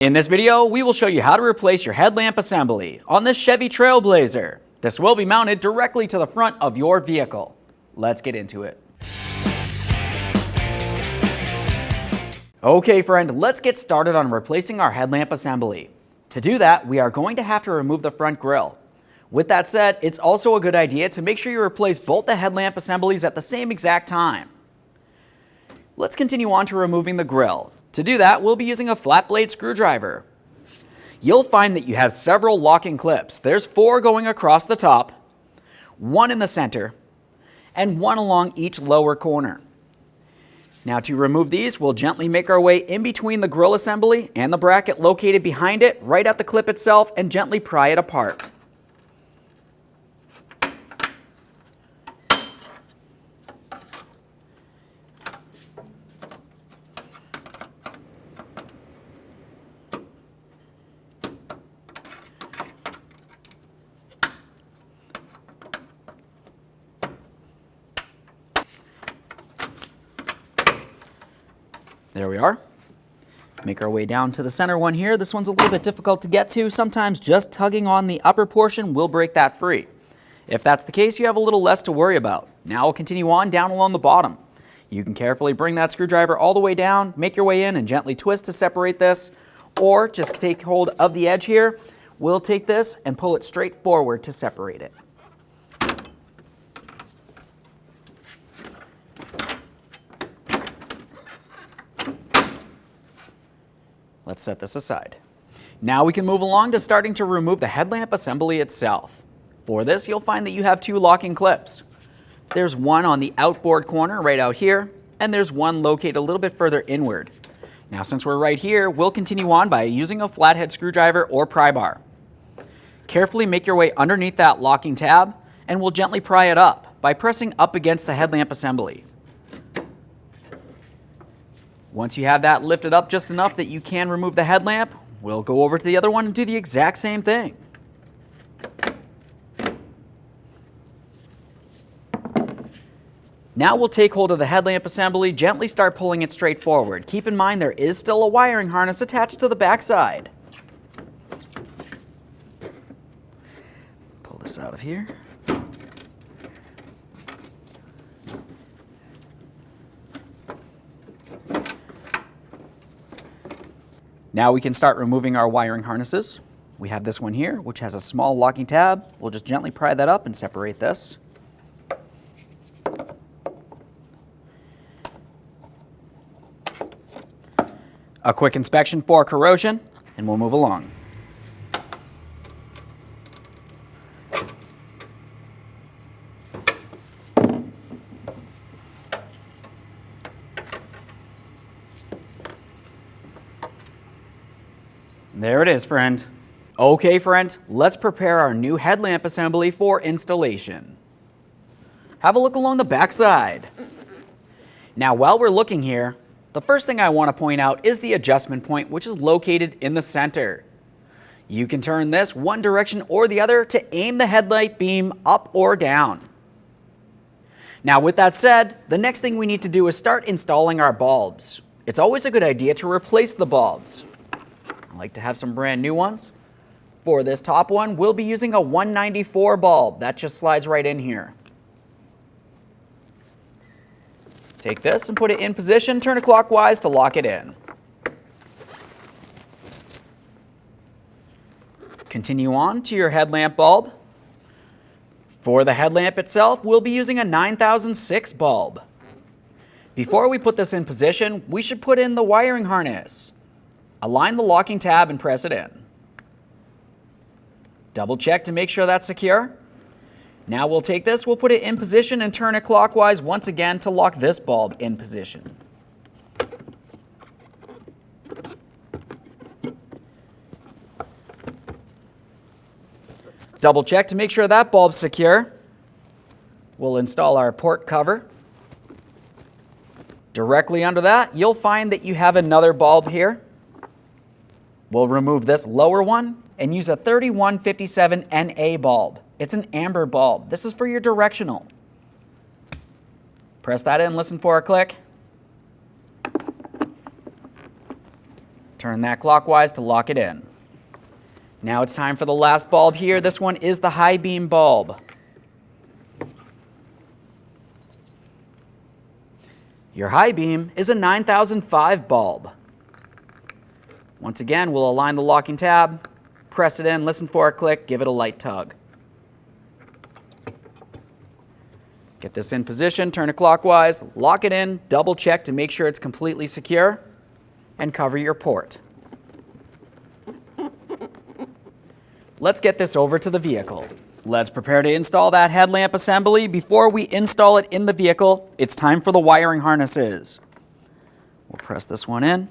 In this video, we will show you how to replace your headlamp assembly on this Chevy Trailblazer. This will be mounted directly to the front of your vehicle. Let's get into it. Okay friend, let's get started on replacing our headlamp assembly. To do that, we are going to have to remove the front grille. With that said, it's also a good idea to make sure you replace both the headlamp assemblies at the same exact time. Let's continue on to removing the grille. To do that, we'll be using a flat blade screwdriver. You'll find that you have several locking clips. There's 4 going across the top, 1 in the center, and 1 along each lower corner. Now to remove these, we'll gently make our way in between the grille assembly and the bracket located behind it, right at the clip itself, and gently pry it apart. There we are. Make our way down to the center one here. This one's a little bit difficult to get to. Sometimes just tugging on the upper portion will break that free. If that's the case, you have a little less to worry about. Now we'll continue on down along the bottom. You can carefully bring that screwdriver all the way down, make your way in and gently twist to separate this, or just take hold of the edge here. We'll take this and pull it straight forward to separate it. Let's set this aside. Now we can move along to starting to remove the headlamp assembly itself. For this, you'll find that you have 2 locking clips. There's one on the outboard corner right out here, and there's one located a little bit further inward. Now since we're right here, we'll continue on by using a flathead screwdriver or pry bar. Carefully make your way underneath that locking tab, and we'll gently pry it up by pressing up against the headlamp assembly. Once you have that lifted up just enough that you can remove the headlamp, we'll go over to the other one and do the exact same thing. Now we'll take hold of the headlamp assembly, gently start pulling it straight forward. Keep in mind there is still a wiring harness attached to the backside. Pull this out of here. Now we can start removing our wiring harnesses. We have this one here, which has a small locking tab. We'll just gently pry that up and separate this. A quick inspection for corrosion, and we'll move along. There it is, friend. Okay, friend, let's prepare our new headlamp assembly for installation. Have a look along the back side. Now, while we're looking here, the first thing I want to point out is the adjustment point, which is located in the center. You can turn this one direction or the other to aim the headlight beam up or down. Now, with that said, the next thing we need to do is start installing our bulbs. It's always a good idea to replace the bulbs. I like to have some brand new ones. For this top one, we'll be using a 194 bulb. That just slides right in here. Take this and put it in position, turn it clockwise to lock it in. Continue on to your headlamp bulb. For the headlamp itself, we'll be using a 9006 bulb. Before we put this in position, we should put in the wiring harness. Align the locking tab and press it in. Double check to make sure that's secure. Now we'll take this, we'll put it in position and turn it clockwise once again to lock this bulb in position. Double check to make sure that bulb's secure. We'll install our port cover. Directly under that, you'll find that you have another bulb here. We'll remove this lower one and use a 3157 NA bulb. It's an amber bulb. This is for your directional. Press that in, listen for a click. Turn that clockwise to lock it in. Now it's time for the last bulb here. This one is the high beam bulb. Your high beam is a 9005 bulb. Once again, we'll align the locking tab, press it in, listen for a click, give it a light tug. Get this in position, turn it clockwise, lock it in, double check to make sure it's completely secure, and cover your port. Let's get this over to the vehicle. Let's prepare to install that headlamp assembly. Before we install it in the vehicle, it's time for the wiring harnesses. We'll press this one in.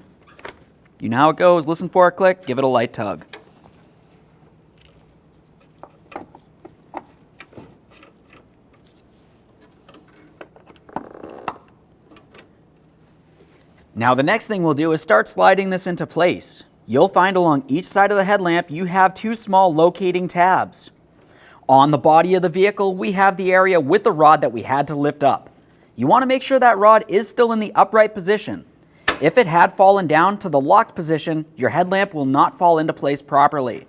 You know how it goes. Listen for a click, give it a light tug. Now the next thing we'll do is start sliding this into place. You'll find along each side of the headlamp you have two small locating tabs. On the body of the vehicle, we have the area with the rod that we had to lift up. You want to make sure that rod is still in the upright position. If it had fallen down to the locked position, your headlamp will not fall into place properly.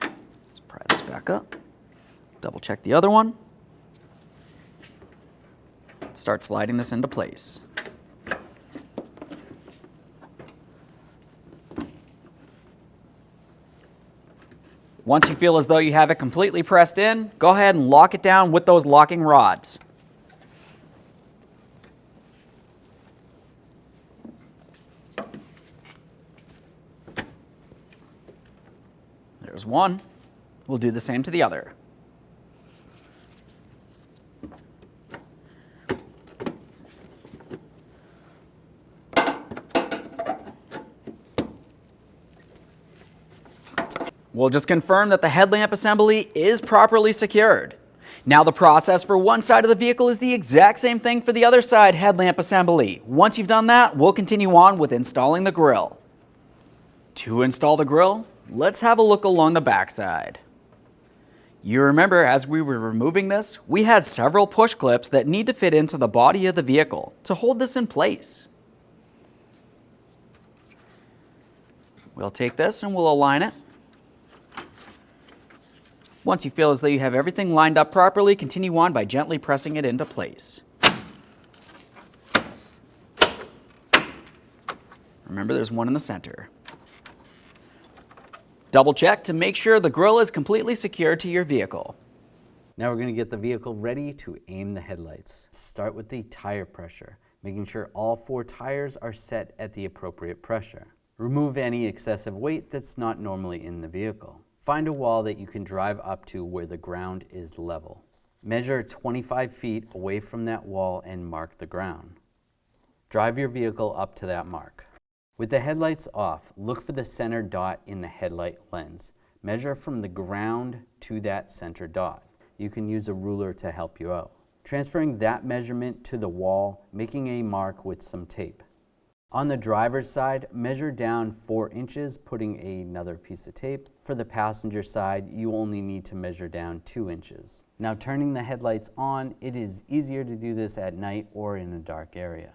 Let's pry this back up. Double check the other one. Start sliding this into place. Once you feel as though you have it completely pressed in, go ahead and lock it down with those locking rods. There's one. We'll do the same to the other. We'll just confirm that the headlamp assembly is properly secured. Now the process for one side of the vehicle is the exact same thing for the other side headlamp assembly. Once you've done that, we'll continue on with installing the grille. To install the grille, let's have a look along the back side. You remember as we were removing this, we had several push clips that need to fit into the body of the vehicle to hold this in place. We'll take this and we'll align it. Once you feel as though you have everything lined up properly, continue on by gently pressing it into place. Remember, there's one in the center. Double check to make sure the grille is completely secured to your vehicle. Now we're going to get the vehicle ready to aim the headlights. Start with the tire pressure, making sure all 4 tires are set at the appropriate pressure. Remove any excessive weight that's not normally in the vehicle. Find a wall that you can drive up to where the ground is level. Measure 25 feet away from that wall and mark the ground. Drive your vehicle up to that mark. With the headlights off, look for the center dot in the headlight lens. Measure from the ground to that center dot. You can use a ruler to help you out. Transferring that measurement to the wall, making a mark with some tape. On the driver's side, measure down 4 inches, putting another piece of tape. For the passenger side, you only need to measure down 2 inches. Now turning the headlights on, it is easier to do this at night or in a dark area.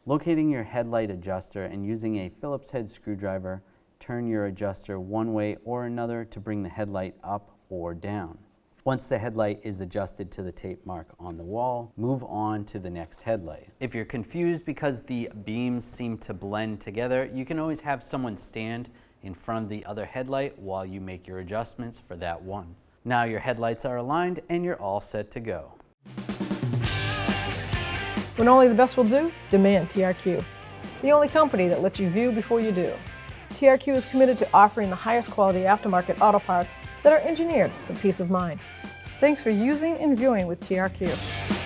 Locating your headlight adjuster and using a Phillips head screwdriver, turn your adjuster one way or another to bring the headlight up or down. Once the headlight is adjusted to the tape mark on the wall, move on to the next headlight. If you're confused because the beams seem to blend together, you can always have someone stand in front of the other headlight while you make your adjustments for that one. Now your headlights are aligned and you're all set to go. When only the best will do, demand TRQ. The only company that lets you view before you do. TRQ is committed to offering the highest quality aftermarket auto parts that are engineered for peace of mind. Thanks for using and viewing with TRQ.